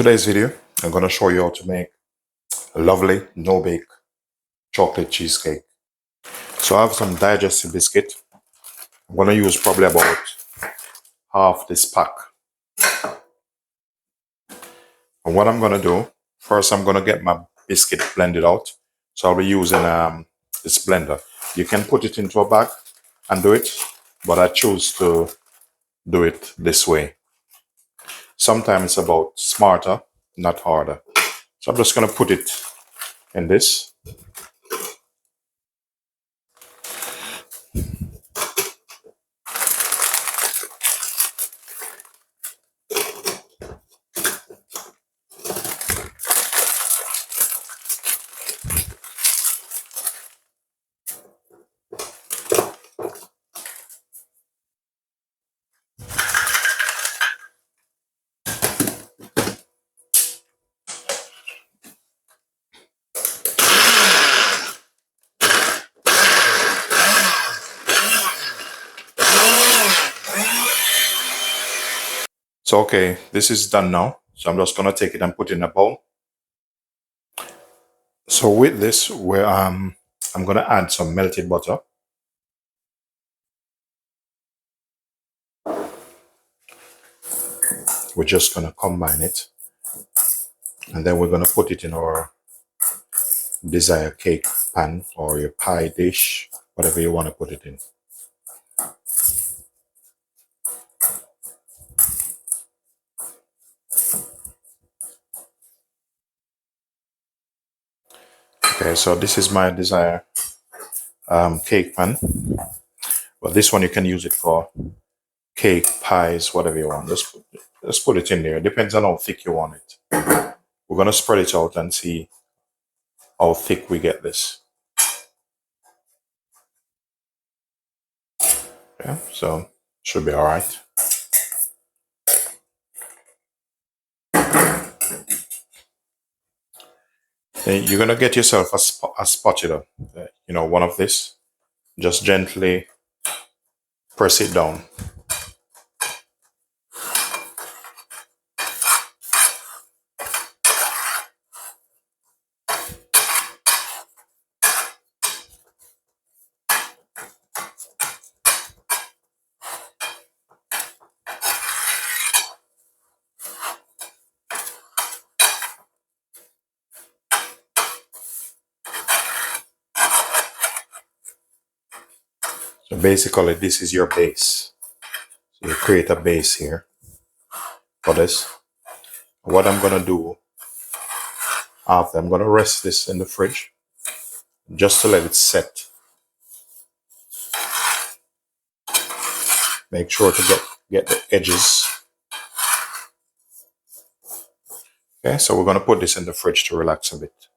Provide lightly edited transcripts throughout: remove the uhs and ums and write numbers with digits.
today's video, I'm going to show you how to make a lovely no-bake chocolate cheesecake. So I have some digestive biscuit. I'm going to use probably about half this pack. And what I'm going to do, first I'm going to get my biscuit blended out. So I'll be using this blender. You can put it into a bag and do it, but I choose to do it this way. Sometimes it's about smarter, not harder. So I'm just going to put it in this. So okay, this is done now. So I'm just gonna take it and put it in a bowl. So with this, I'm gonna add some melted butter. We're just gonna combine it, and then we're gonna put it in our desired cake pan or your pie dish, whatever you want to put it in. Okay, so this is my desired cake pan. But this one you can use it for cake, pies, whatever you want. Just put it in there. It depends on how thick you want it. We're gonna spread it out and see how thick we get this. Yeah, so should be all right. Then you're gonna get yourself a spatula, one of this. Just gently press it down. So basically, this is your base. So you create a base here for this. What I'm gonna do after, I'm gonna rest this in the fridge just to let it set. Make sure to get the edges. Okay, so we're gonna put this in the fridge to relax a bit.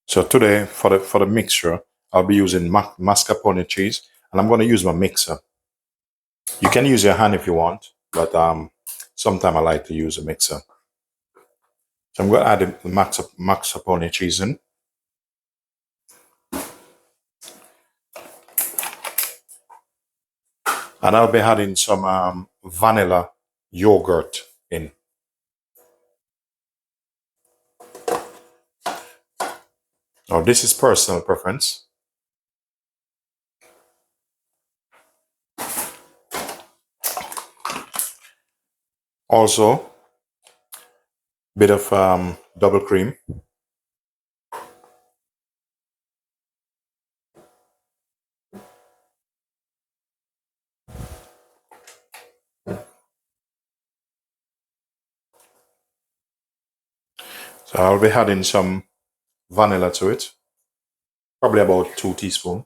So today for the mixture, I'll be using mascarpone cheese, and I'm gonna use my mixer. You can use your hand if you want, but sometimes I like to use a mixer. So I'm gonna add the mascarpone cheese in. And I'll be adding some vanilla yogurt in. Now this is personal preference. Also, bit of double cream. So I'll be adding some vanilla to it, probably about 2 teaspoons.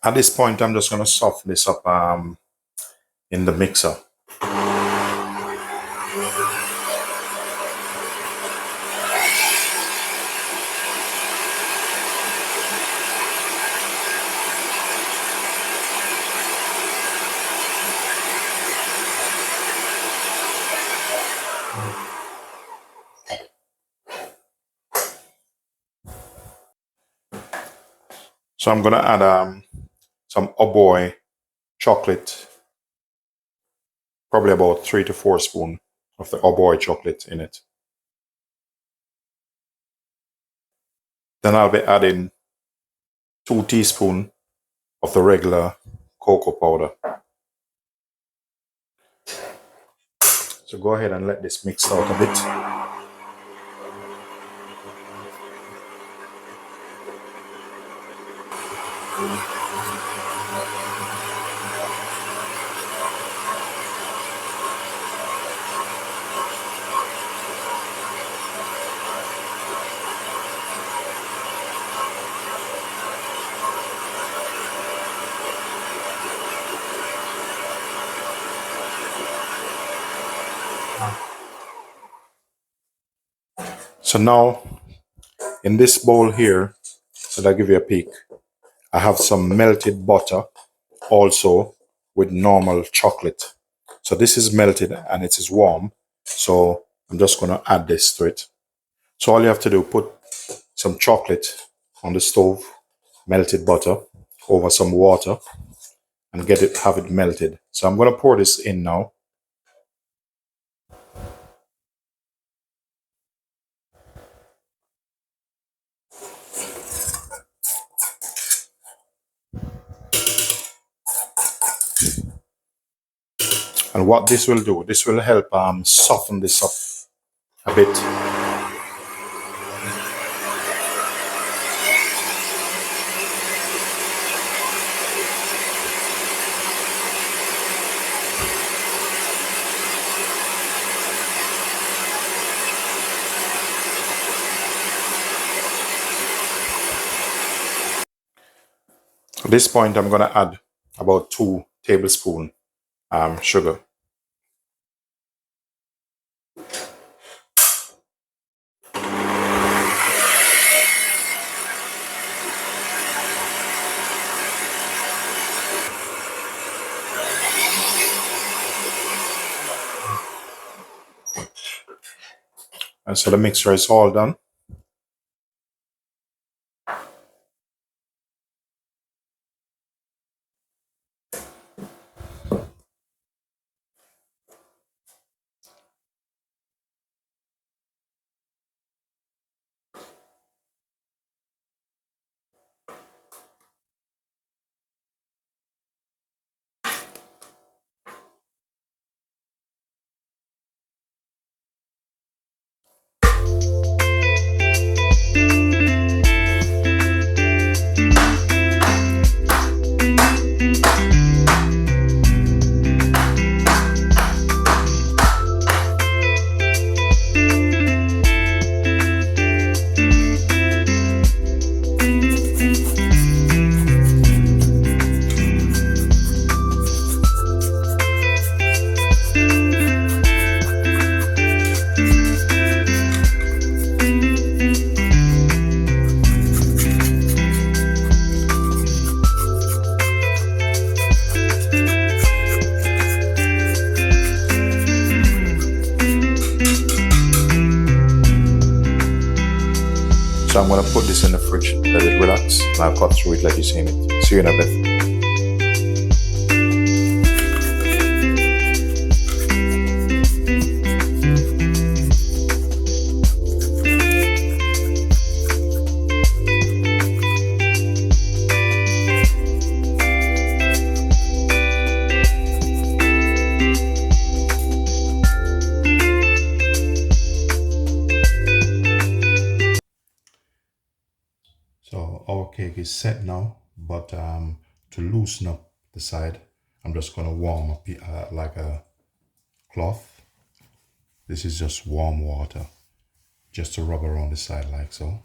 At this point, I'm just going to soften this up in the mixer. So I'm going to add some chocolate probably about 3 to 4 spoons of the O'boy chocolate in it. Then I'll be adding 2 teaspoons of the regular cocoa powder. So go ahead and let this mix out a bit. So now in this bowl here, so that I give you a peek, I have some melted butter also with normal chocolate. So this is melted and it is warm. So I'm just going to add this to it. So all you have to do, put some chocolate on the stove, melted butter over some water and have it melted. So I'm going to pour this in now. And what this will do, this will help soften this up a bit. At this point, I'm going to add about 2 tablespoons sugar. And so the mixture is all done. So I'm going to put this in the fridge, let it relax, and I'll cut through it like you've seen it. See you in a bit. So our cake is set now, but to loosen up the side, I'm just going to warm up like a cloth. This is just warm water, just to rub around the side like so.